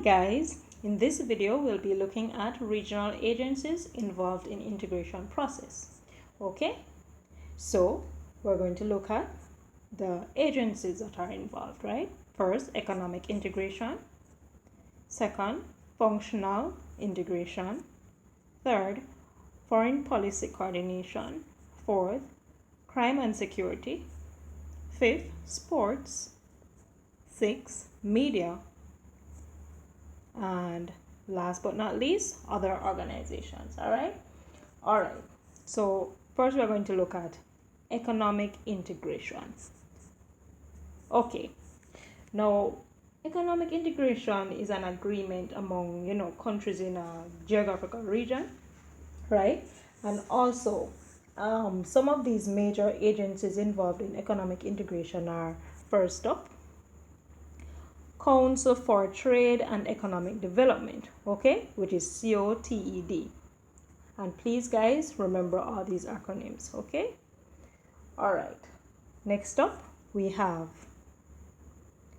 guys, in this video we'll be looking at regional agencies involved in integration process. Okay, so we're going to look at the agencies that are involved, right? First, economic integration. Second, functional integration. Third, foreign policy coordination. Fourth, crime and security. Fifth, sports. Sixth, media. And last but not least, other organizations. All right, so first we're going to look at economic integration. Okay, now economic integration is an agreement among countries in a geographical region, right? And also some of these major agencies involved in economic integration are, first up, Council for Trade and Economic Development, okay, which is COTED. And please guys, remember all these acronyms, okay? All right, next up we have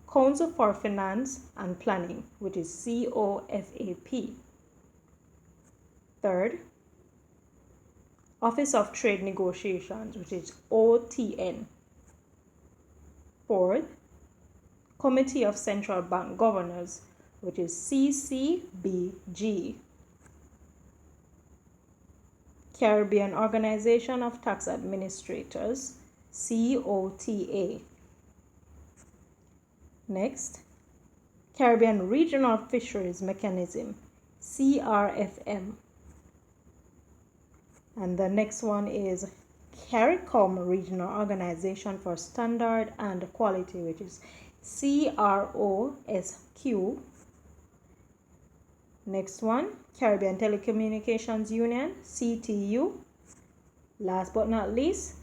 Council for Finance and Planning, which is COFAP. Third, Office of Trade Negotiations, which is OTN. Fourth, Committee of Central Bank Governors, which is CCBG. Caribbean Organization of Tax Administrators, COTA. Next, Caribbean Regional Fisheries Mechanism, CRFM. And the next one is CARICOM Regional Organization for Standard and Quality, which is CROSQ. Next one, Caribbean Telecommunications Union, CTU. Last but not least,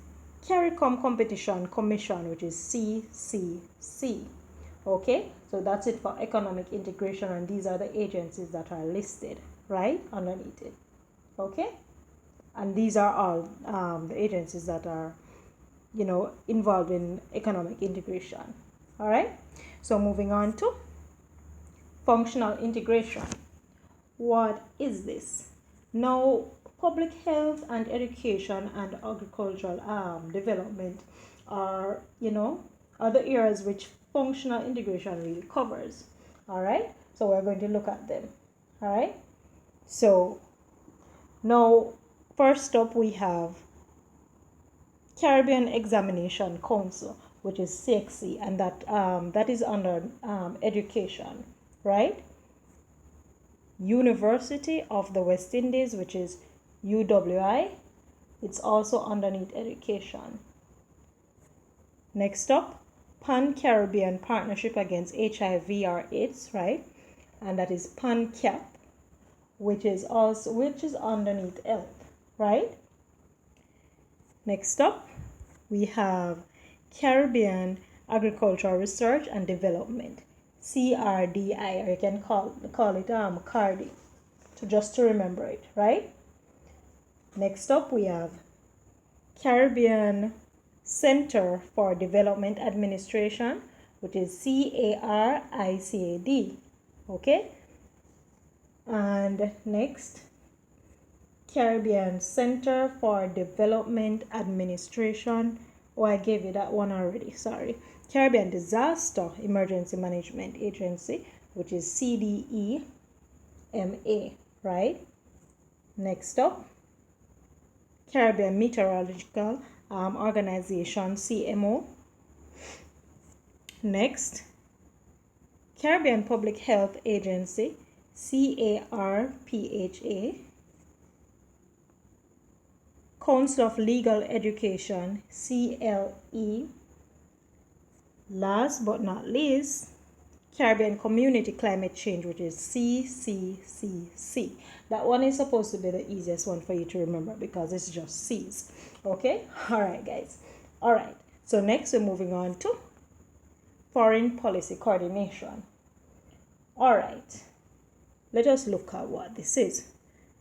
CARICOM Competition Commission, which is CCC. Okay, so that's it for economic integration, and these are the agencies that are listed right underneath it. Okay, and these are all the agencies that are involved in economic integration. All right, so moving on to functional integration. What is this? Now, public health and education and agricultural development are the areas which functional integration really covers. All right, so we're going to look at them. All right, so now first up we have Caribbean Examination Council, which is CSEC, and that is under education, right? University of the West Indies, which is UWI, it's also underneath education. Next up, Pan-Caribbean Partnership Against HIV or AIDS, right? And that is PANCAP, which is underneath health, right? Next up, we have Caribbean Agricultural Research and Development, CRDI, or you can call it CARDI, so just to remember it, right? Next up we have Caribbean Center for Development Administration, which is CARICAD. Okay, and next, Caribbean Center for Development Administration. Oh, I gave you that one already, sorry. Caribbean Disaster Emergency Management Agency, which is CDEMA, right? Next up, Caribbean Meteorological Organization, CMO. Next, Caribbean Public Health Agency, CARPHA. Council of Legal Education, CLE. Last but not least, Caribbean Community Climate Change, which is CCCC. That one is supposed to be the easiest one for you to remember because it's just C's. Okay, all right guys. All right, so next we're moving on to foreign policy coordination. All right, let us look at what this is.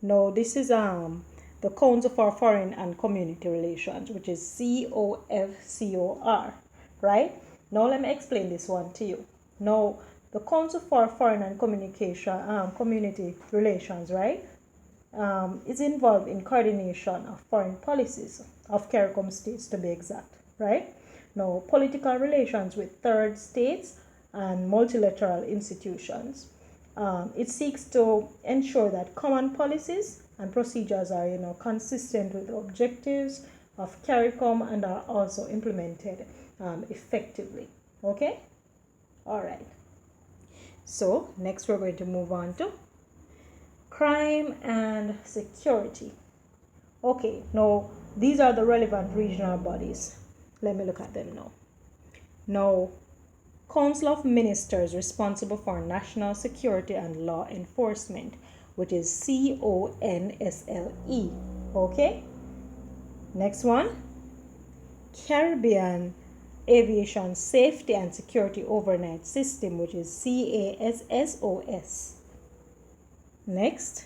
Now this is the Council for Foreign and Community Relations, which is COFCOR, right? Now let me explain this one to you. Now, the Council for Foreign and Community Relations, right, is involved in coordination of foreign policies of CARICOM states, to be exact, right? Now, political relations with third states and multilateral institutions. It seeks to ensure that common policies and procedures are, consistent with the objectives of CARICOM and are also implemented effectively. Okay? All right. So next we're going to move on to crime and security. Okay, now these are the relevant regional bodies. Let me look at them now. Now, Council of Ministers responsible for national security and law enforcement, which is CONSLE. Okay? Next one, Caribbean Aviation Safety and Security Overnight System, which is CASSOS. Next,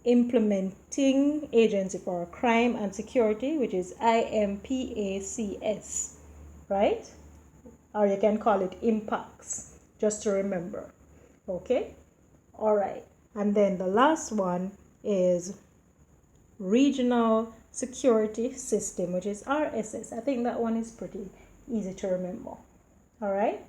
Implementing Agency for Crime and Security, which is IMPACS, right? Or you can call it IMPACS, just to remember. Okay? All right. And then the last one is Regional Security System, which is RSS. I think that one is pretty easy to remember. All right?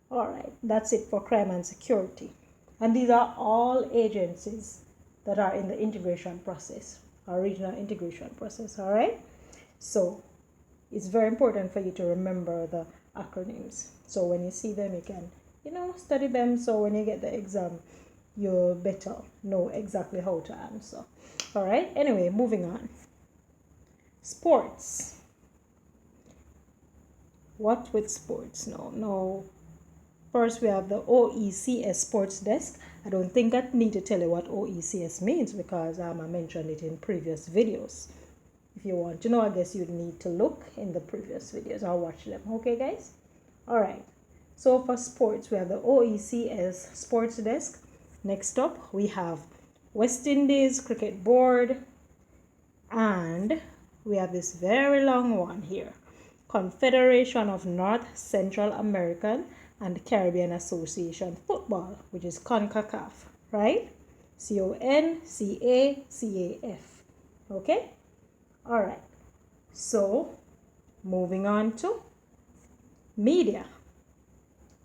All right. That's it for crime and security. And these are all agencies that are in the integration process, our regional integration process. All right? So it's very important for you to remember the acronyms. So when you see them, you can, study them. So when you get the exam, you'll better know exactly how to answer. All right? Anyway, moving on. Sports. What with sports? No. First, we have the OECS Sports Desk. I don't think I need to tell you what OECS means because I mentioned it in previous videos. If you want to know, I guess you'd need to look in the previous videos or watch them. Okay, guys? All right. So for sports, we have the OECS Sports Desk. Next up, we have West Indies Cricket Board. And we have this very long one here. Confederation of North Central American and Caribbean Association Football, which is CONCACAF, right? CONCACAF. Okay? All right. So, moving on to media.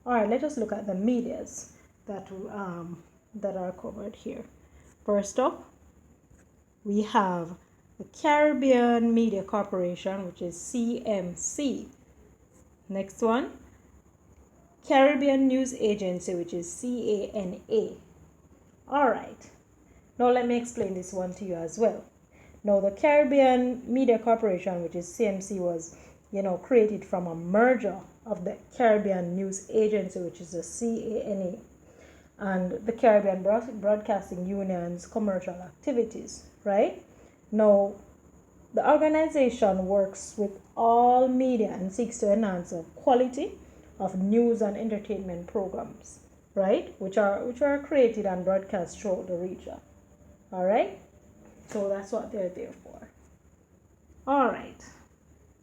All right, let us look at the medias that are covered here. First up, we have the Caribbean Media Corporation, which is CMC. Next one, Caribbean News Agency, which is CANA. All right. Now let me explain this one to you as well. Now the Caribbean Media Corporation, which is CMC, was, created from a merger of the Caribbean News Agency, which is the CANA, and the Caribbean Broadcasting Union's commercial activities, right? Now, the organization works with all media and seeks to enhance the quality of news and entertainment programs, right? Which are created and broadcast throughout the region. All right? So that's what they're there for. All right.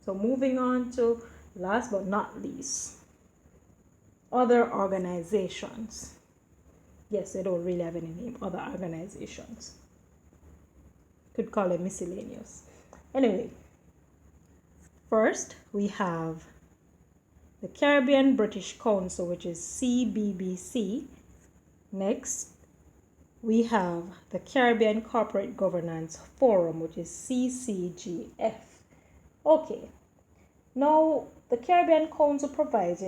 So moving on to last but not least, other organizations. Yes, they don't really have any name, other organizations. Could call it miscellaneous. Anyway, first we have the Caribbean British Council, which is CBBC. Next, we have the Caribbean Corporate Governance Forum, which is CCGF. Okay. Now, the Caribbean Council provides,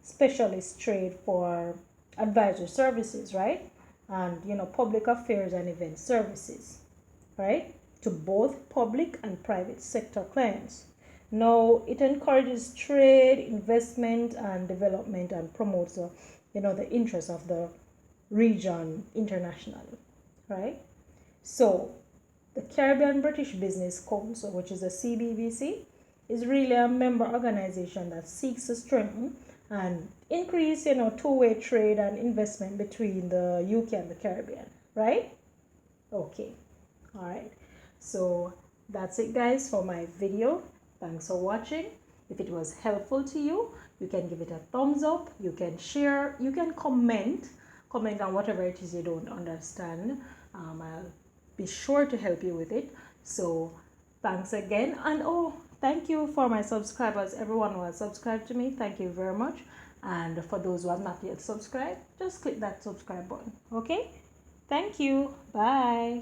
specialist trade for advisory services, right? And, public affairs and event services, right? To both public and private sector clients. Now, it encourages trade, investment, and development and promotes, the interests of the region internationally, right? So, the Caribbean British Business Council, which is the CBBC, is really a member organization that seeks to strengthen and increase, two-way trade and investment between the UK and the Caribbean, right? Okay, all right. So that's it, guys, for my video. Thanks for watching. If it was helpful to you, You can give it a thumbs up, you can share, you can comment on whatever it is you don't understand. I'll be sure to help you with it. So thanks again, and oh, thank you for my subscribers, everyone who has subscribed to me. Thank you very much. And for those who have not yet subscribed, just click that subscribe button. Okay, thank you. Bye.